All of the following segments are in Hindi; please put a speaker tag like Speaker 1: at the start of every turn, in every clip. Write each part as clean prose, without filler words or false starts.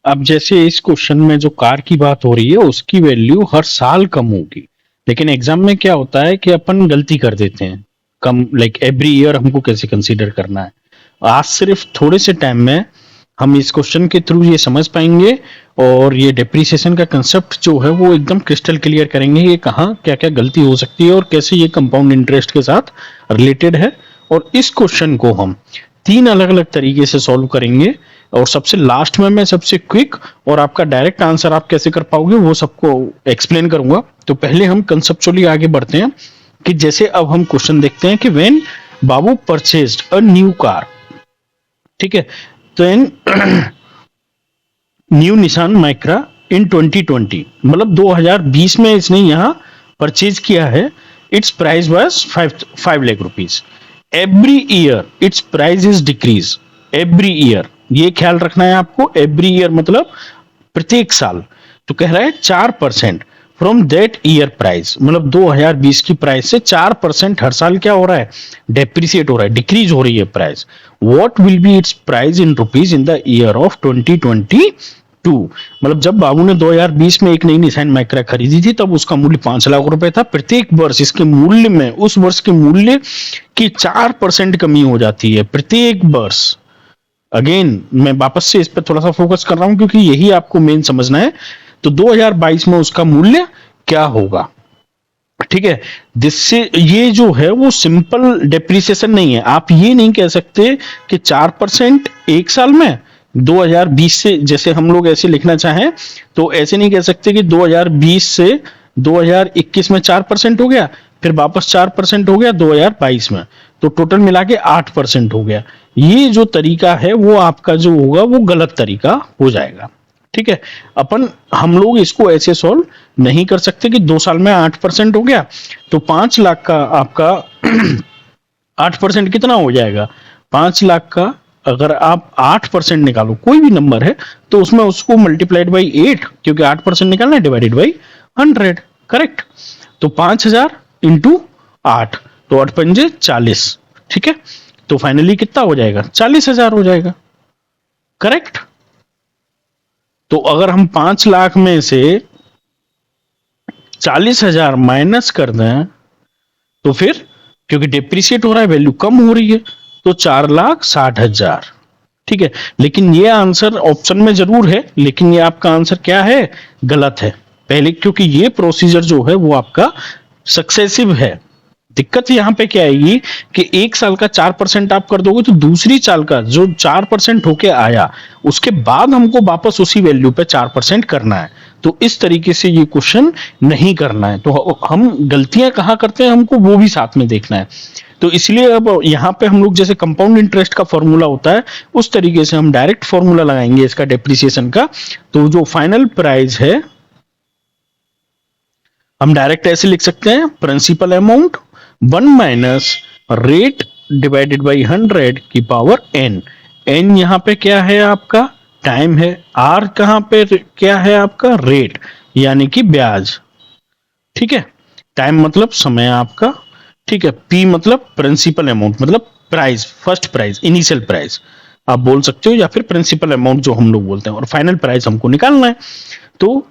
Speaker 1: अब जैसे इस क्वेश्चन में जो कार की बात हो रही है उसकी वैल्यू हर साल कम होगी, लेकिन एग्जाम में क्या होता है कि अपन गलती कर देते हैं। कम लाइक एवरी ईयर हमको कैसे कंसीडर करना है। आज सिर्फ थोड़े से टाइम में हम इस क्वेश्चन के थ्रू ये समझ पाएंगे और ये डेप्रिसिएशन का कंसेप्ट जो है वो एकदम क्रिस्टल क्लियर करेंगे, ये कहाँ क्या क्या गलती हो सकती है और कैसे ये कंपाउंड इंटरेस्ट के साथ रिलेटेड है। और इस क्वेश्चन को हम तीन अलग अलग तरीके से सॉल्व करेंगे और सबसे लास्ट में मैं सबसे क्विक और आपका डायरेक्ट आंसर आप कैसे कर पाओगे वो सबको एक्सप्लेन करूंगा। तो पहले हम कंसेप्चुअली आगे बढ़ते हैं कि जैसे अब हम क्वेश्चन देखते हैं कि when Babu purchased a new car, ठीक है, तो इन न्यू निशान माइक्रा इन 2020, मतलब 2020 में इसने यहाँ परचेज किया है। It's price was 5 lakh rupees. Every year it's price is decrease. Every year, ये ख्याल रखना है आपको, एवरी ईयर मतलब प्रत्येक साल। तो कह रहा है 4% फ्रॉम दैट ईयर प्राइस, मतलब 2020 की प्राइस से 4% हर साल क्या हो रहा है, डेप्रिसिएट हो रहा है, डिक्रीज हो रही है price. What will be it's price in rupees in the year of 2022, मतलब जब बाबू ने 2020 में एक नई निशान माइक्रा खरीदी थी तब उसका मूल्य 5 लाख रुपए था। प्रत्येक वर्ष इसके मूल्य में उस वर्ष के मूल्य की 4% कमी हो जाती है प्रत्येक वर्ष। अगेन मैं वापस से इस पर थोड़ा सा फोकस कर रहा हूं क्योंकि यही आपको मेन समझना है। तो 2022 में उसका मूल्य क्या होगा, ठीक है। जिससे ये जो है वो सिंपल डेप्रिसिएशन नहीं है। आप ये नहीं कह सकते कि 4% एक साल में 2020 से, जैसे हम लोग ऐसे लिखना चाहें तो ऐसे नहीं कह सकते कि 2020 से 2021 में 4% हो गया फिर वापस 4% हो गया 2022 में, तो टोटल मिला के 8% हो गया। ये जो तरीका है वो आपका जो होगा वो गलत तरीका हो जाएगा, ठीक है। अपन हम लोग इसको ऐसे सॉल्व नहीं कर सकते कि 2 साल में 8% हो गया तो 5 लाख का आपका 8% कितना हो जाएगा, 5 लाख का अगर आप 8% निकालो कोई भी नंबर है तो उसमें उसको मल्टीप्लाइड बाई 8, क्योंकि 8% निकालना है, डिवाइडेड बाई 100, करेक्ट। तो 5,000 इंटू 8, तो 8 पंजे 40, ठीक है। तो फाइनली कितना हो जाएगा, 40,000 हो जाएगा, करेक्ट। तो अगर हम 5 लाख में से 40,000 माइनस कर दें तो फिर, क्योंकि डिप्रिशिएट हो रहा है वैल्यू कम हो रही है, तो 4,60,000, ठीक है। लेकिन ये आंसर ऑप्शन में जरूर है, लेकिन ये आपका आंसर क्या है, गलत है। पहले क्योंकि ये प्रोसीजर जो है वो आपका सक्सेसिव है। दिक्कत यहां पे क्या आएगी कि एक साल का 4% आप कर दोगे तो दूसरी साल का जो 4% होके आया उसके बाद हमको वापस उसी वैल्यू पे 4% करना है। तो इस तरीके से ये क्वेश्चन नहीं करना है। तो हम गलतियां कहाँ करते हैं हमको वो भी साथ में देखना है। तो इसलिए अब यहाँ पे हम लोग जैसे कंपाउंड इंटरेस्ट का फॉर्मूला होता है उस तरीके से हम डायरेक्ट फॉर्मूला लगाएंगे इसका डेप्रिसिएशन का। तो जो फाइनल प्राइस है हम डायरेक्ट ऐसे लिख सकते हैं, principal amount 1 minus rate divided by 100 की पावर n। n यहां पे क्या है आपका, टाइम है। r कहां पे क्या है आपका, रेट यानी कि ब्याज, ठीक है। टाइम मतलब समय आपका, ठीक है। p मतलब प्रिंसिपल अमाउंट, मतलब price, first price, initial price आप बोल सकते हो, या फिर प्रिंसिपल अमाउंट जो हम लोग बोलते हैं, और फाइनल प्राइस हमको निकालना है। तो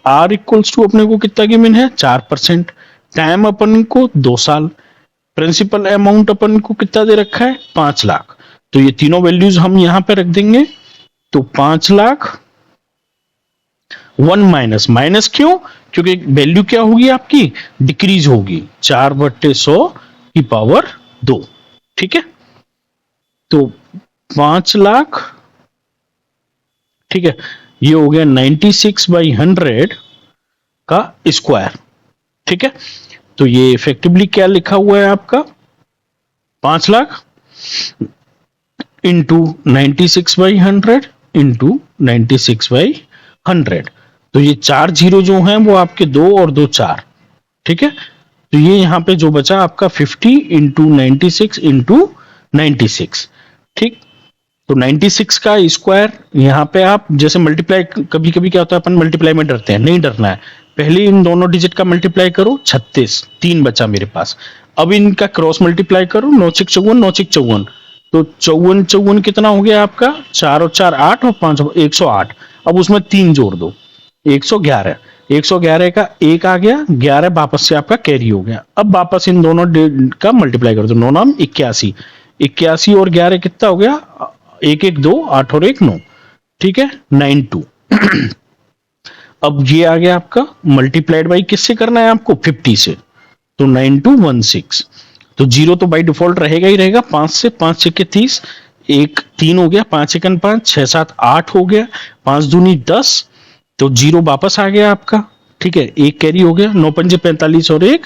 Speaker 1: आर इक्वल्स टू अपने को कितना गिवन है, 4%। टाइम अपन को 2 साल। प्रिंसिपल अमाउंट अपन को कितना दे रखा है, 5 लाख। तो ये तीनों वैल्यूज हम यहां पे रख देंगे। तो 5 लाख 1 माइनस, माइनस क्यों, क्योंकि वैल्यू क्या होगी आपकी, डिक्रीज होगी, 4/100 की पावर 2, ठीक है। तो 5 लाख, ठीक है, ये हो गया 96/100 का स्क्वायर, ठीक है। तो ये इफेक्टिवली क्या लिखा हुआ है आपका, 5 लाख इंटू 96/100 इंटू 96/100। तो ये 4 जीरो जो हैं वो आपके 2 और 2 4, ठीक है। तो ये यहां पे जो बचा आपका 50 इंटू 96 इंटू 96, ठीक। तो 96 का स्क्वायर यहाँ पे आप जैसे मल्टीप्लाई, कभी कभी क्या होता है अपन मल्टीप्लाई में डरते हैं, नहीं डरना है। पहले इन दोनों डिजिट का मल्टीप्लाई करो, 36, 3 बचा मेरे पास। अब इनका क्रॉस मल्टीप्लाई करो, 9 6 54, 9 6 54, तो चौवन चौवन कितना हो गया आपका, 4 और 4 8 और 5 108। अब उसमें 3 जोड़ दो, 111। 111 का एक आ गया, 11 वापस से आपका कैरी हो गया। अब वापस इन दोनों का मल्टीप्लाई कर दो, 9 नाम 81। 81 और 11 कितना हो गया, 1 1 2 8 और 1 9, ठीक है 92। अब ये आ गया आपका मल्टीप्लाइड बाई किससे करना है आपको, 50 से, तो 9216। तो जीरो तो बाई डिफॉल्ट रहेगा ही रहेगा, 5 से, 5 6 के 30, एक 3 हो गया, 5 1 5, 6 7 8 हो गया, 5 दूनी 10, तो जीरो वापस आ गया आपका, ठीक है, एक कैरी हो गया, 9 पंजे 45 और 1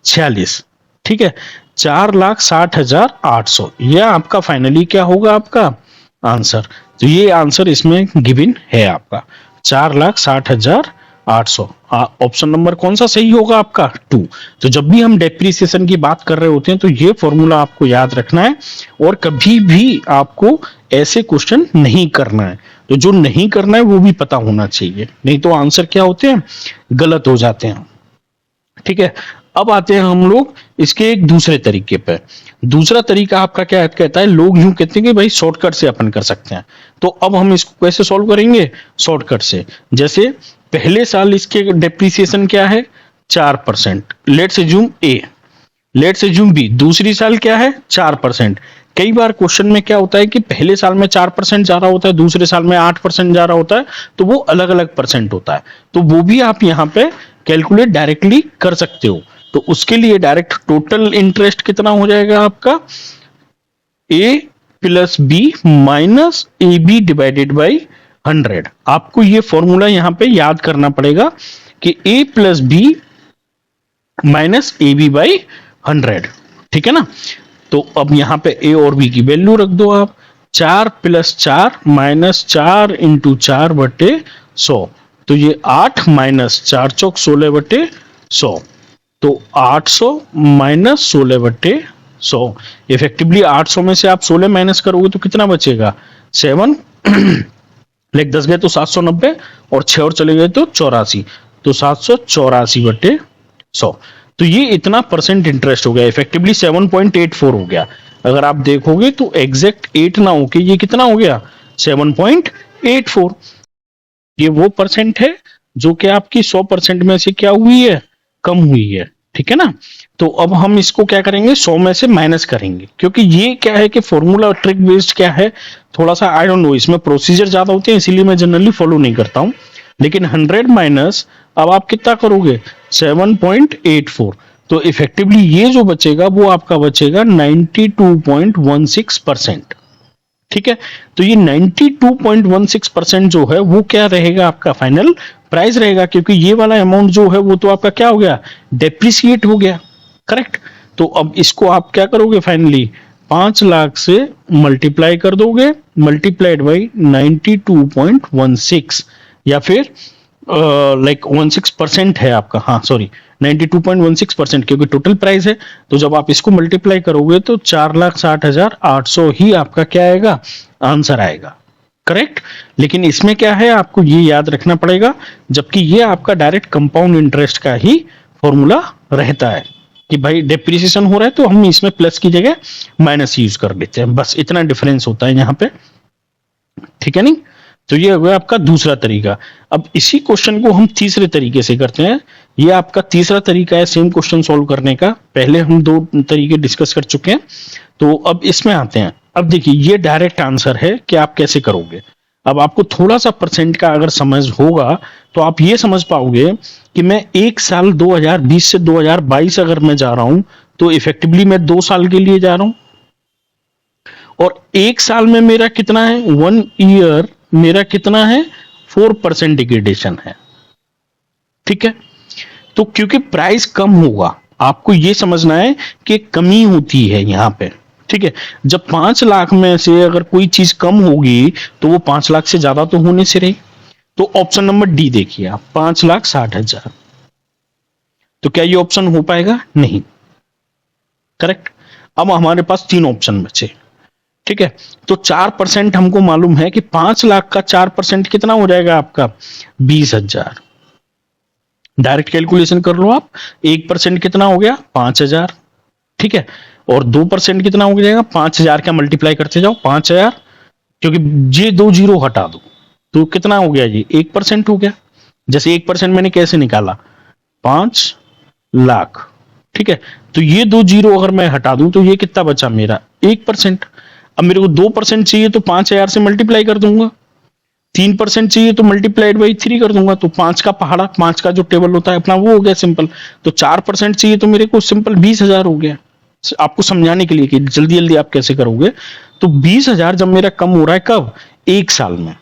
Speaker 1: 46, ठीक है, 4,60,800। यह आपका फाइनली क्या होगा आपका आंसर। तो ये आंसर इसमें गिवन है आपका 4,60,800। ऑप्शन नंबर कौन सा सही होगा आपका, 2। तो जब भी हम डेप्रिसिएशन की बात कर रहे होते हैं तो ये फॉर्मूला आपको याद रखना है, और कभी भी आपको ऐसे क्वेश्चन नहीं करना है। तो जो नहीं करना है वो भी पता होना चाहिए, नहीं तो आंसर क्या होते हैं, गलत हो जाते हैं, ठीक है। अब आते हैं हम लोग इसके एक दूसरे तरीके पे। दूसरा तरीका आपका क्या कहता है, लोग यूं कहते हैं कि भाई शॉर्टकट से अपन कर सकते हैं। तो अब हम इसको कैसे सॉल्व करेंगे, शॉर्टकट से। जैसे पहले साल इसके डेप्रिसिएशन क्या है, 4%, let's assume A, let's assume B, दूसरी साल क्या है 4%। कई बार क्वेश्चन में क्या होता है कि पहले साल में 4% जा रहा होता है, दूसरे साल में 8% जा रहा होता है, तो वो अलग अलग परसेंट होता है। तो वो भी आप यहाँ पे कैलकुलेट डायरेक्टली कर सकते हो। तो उसके लिए डायरेक्ट टोटल इंटरेस्ट कितना हो जाएगा आपका, A plus B minus A B divided by 100। आपको ये फॉर्मूला यहां पे याद करना पड़ेगा कि A plus B minus A B by 100, ठीक है ना। तो अब यहां पे ए और बी की वैल्यू रख दो आप, 4 प्लस 4 माइनस 4 इंटू 4 बटे 100, तो ये 8 माइनस 4 चौक 16 बटे 100, तो 800 माइनस 16 बटे 100। इफेक्टिवली 800 में से आप 16 माइनस करोगे तो कितना बचेगा, 7, लाइक 10 गए तो 790, और 6 और चले गए तो 84, तो 784 बटे 100। तो ये इतना परसेंट इंटरेस्ट हो गया, इफेक्टिवली 7.84 हो गया। अगर आप देखोगे तो एग्जैक्ट 8 ना होके ये कितना हो गया, 7.84। ये वो परसेंट है जो कि आपकी 100% में से क्या हुई है, कम हुई है, ठीक है ना। तो अब हम इसको क्या करेंगे, 100 में से माइनस करेंगे, क्योंकि ये क्या है कि फॉर्मूला ट्रिक बेस्ड क्या है, थोड़ा सा आई डोंट नो, इसमें प्रोसीजर ज्यादा होते हैं इसीलिए मैं जनरली फॉलो नहीं करता हूं। लेकिन 100 माइनस, अब आप कितना करोगे, 7.84, तो इफेक्टिवली ये जो बचेगा वो आपका बचेगा 92.16%, ठीक है। तो ये 92.16% जो है वो क्या रहेगा, आपका फाइनल प्राइस रहेगा, क्योंकि ये वाला अमाउंट जो है वो तो आपका क्या हो गया, डेप्रिसिएट हो गया, करेक्ट। तो अब इसको आप क्या करोगे, फाइनली 5 लाख से मल्टीप्लाई कर दोगे, मल्टीप्लाइड बाई 92.16, या फिर लाइक 16% है आपका, हाँ सॉरी 92.16%, क्योंकि टोटल प्राइस है। तो जब आप इसको मल्टीप्लाई करोगे तो 4,60,800 ही आपका क्या आएगा, आंसर आएगा, करेक्ट। लेकिन इसमें क्या है, आपको ये याद रखना पड़ेगा, जबकि ये आपका डायरेक्ट कंपाउंड इंटरेस्ट का ही फॉर्मूला रहता है कि भाई डेप्रिसिएशन हो रहा है तो हम इसमें प्लस की जगह माइनस यूज कर लेते हैं, बस इतना डिफरेंस होता है यहाँ पे, ठीक है नहीं। तो ये हो गया आपका दूसरा तरीका। अब इसी क्वेश्चन को हम तीसरे तरीके से करते हैं। ये आपका तीसरा तरीका है सेम क्वेश्चन सॉल्व करने का। पहले हम 2 तरीके डिस्कस कर चुके हैं, तो अब इसमें आते हैं। अब देखिए ये डायरेक्ट आंसर है कि आप कैसे करोगे। अब आपको थोड़ा सा परसेंट का अगर समझ होगा तो आप ये समझ पाओगे कि मैं एक साल 2020 से 2022 अगर मैं जा रहा हूं तो इफेक्टिवली मैं 2 साल के लिए जा रहा हूं, और एक साल में मेरा कितना है, 1 ईयर मेरा कितना है, 4% डिग्रेडेशन है, ठीक है। तो क्योंकि प्राइस कम होगा, आपको यह समझना है कि कमी होती है यहां पे, ठीक है। जब 5 लाख में से अगर कोई चीज कम होगी तो वो 5 लाख से ज्यादा तो होने से रही। तो ऑप्शन नंबर डी देखिए आप, 5,60,000, तो क्या ये ऑप्शन हो पाएगा, नहीं, करेक्ट। अब हमारे पास 3 ऑप्शन बचे, ठीक है। तो 4% हमको मालूम है कि 5 लाख का 4% कितना हो जाएगा आपका, 20,000। डायरेक्ट कैलकुलेशन कर लो आप, 1% कितना हो गया, 5,000, ठीक है। और 2% कितना हो जाएगा, 5,000 का मल्टीप्लाई करते जाओ, 5,000, क्योंकि ये 2 जीरो हटा दो तो कितना हो गया, ये 1% हो गया। जैसे 1% मैंने कैसे निकाला, 5,00,000, ठीक है। तो ये 2 जीरो अगर मैं हटा दूं तो ये कितना बचा मेरा, 1%। अब मेरे को 2% चाहिए तो 5,000 से मल्टीप्लाई कर दूंगा, 3% चाहिए तो मल्टीप्लाइड बाई 3 कर दूंगा, तो 5 का पहाड़ा, 5 का जो टेबल होता है अपना वो हो गया सिंपल। तो 4% चाहिए तो मेरे को सिंपल 20,000 हो गया। आपको समझाने के लिए कि जल्दी जल्दी आप कैसे करोगे। तो 20,000 जब मेरा कम हो रहा है, कब, 1 साल में,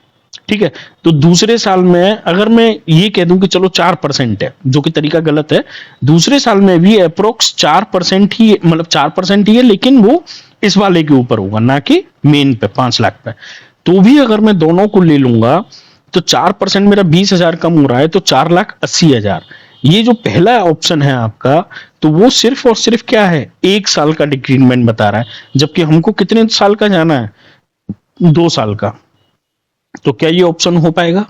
Speaker 1: ठीक है। तो दूसरे साल में अगर मैं ये कह दूं कि चलो 4% है, जो कि तरीका गलत है, दूसरे साल में भी अप्रोक्स 4% ही, मतलब 4% ही है, लेकिन वो इस वाले के ऊपर होगा, ना कि मेन पे 5,00,000 पे। तो भी अगर मैं दोनों को ले लूंगा तो 4% मेरा 20,000 कम हो रहा है, तो 4,80,000। ये जो पहला ऑप्शन है आपका, तो वो सिर्फ और सिर्फ क्या है, 1 साल का डिक्रीमेंट बता रहा है, जबकि हमको कितने साल का जाना है, 2 साल का। तो क्या ये ऑप्शन हो पाएगा,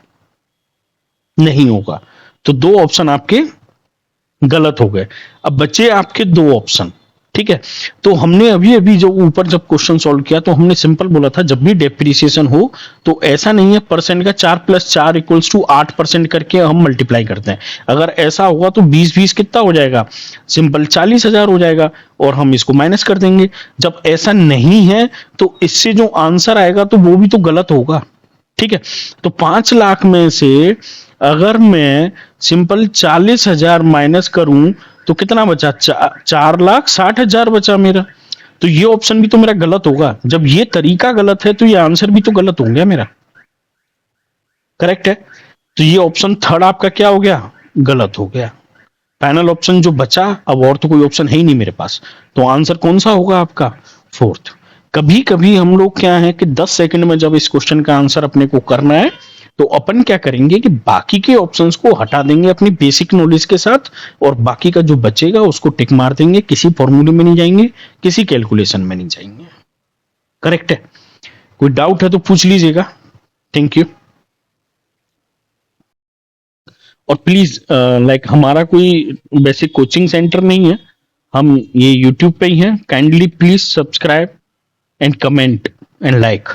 Speaker 1: नहीं होगा। तो 2 ऑप्शन आपके गलत हो गए। अब बचे आपके 2 ऑप्शन, ठीक है। तो हमने अभी अभी जो ऊपर जब क्वेश्चन सॉल्व किया तो हमने सिंपल बोला था, जब भी डेप्रिसिएशन हो तो ऐसा नहीं है परसेंट का 4 + 4 = 8% करके हम मल्टीप्लाई करते हैं। अगर ऐसा होगा तो 20 कितना हो जाएगा, सिंपल 40,000 हो जाएगा, और हम इसको माइनस कर देंगे। जब ऐसा नहीं है तो इससे जो आंसर आएगा तो वो भी तो गलत होगा, ठीक है। तो 5,00,000 में से अगर मैं सिंपल 40,000 माइनस करूं तो कितना बचा, 4,60,000 बचा मेरा। तो ये ऑप्शन भी तो मेरा गलत होगा। जब ये तरीका गलत है तो ये आंसर भी तो गलत हो गया मेरा, करेक्ट है। तो ये ऑप्शन थर्ड आपका क्या हो गया, गलत हो गया। फाइनल ऑप्शन जो बचा, अब और तो कोई ऑप्शन है ही नहीं मेरे पास, तो आंसर कौन सा होगा आपका, फोर्थ। कभी कभी हम लोग क्या है कि 10 सेकंड में जब इस क्वेश्चन का आंसर अपने को करना है तो अपन क्या करेंगे कि बाकी के ऑप्शंस को हटा देंगे अपनी बेसिक नॉलेज के साथ, और बाकी का जो बचेगा उसको टिक मार देंगे, किसी फॉर्मूले में नहीं जाएंगे, किसी कैलकुलेशन में नहीं जाएंगे, करेक्ट है। कोई डाउट है तो पूछ लीजिएगा। Thank you. और प्लीज लाइक हमारा कोई बेसिक कोचिंग सेंटर नहीं है, हम ये यूट्यूब पे ही हैं। Kindly please subscribe and comment and like.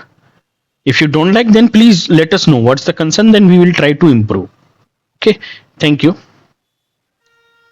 Speaker 1: If you don't like, then please let us know what's the concern, then we will try to improve. Okay, thank you.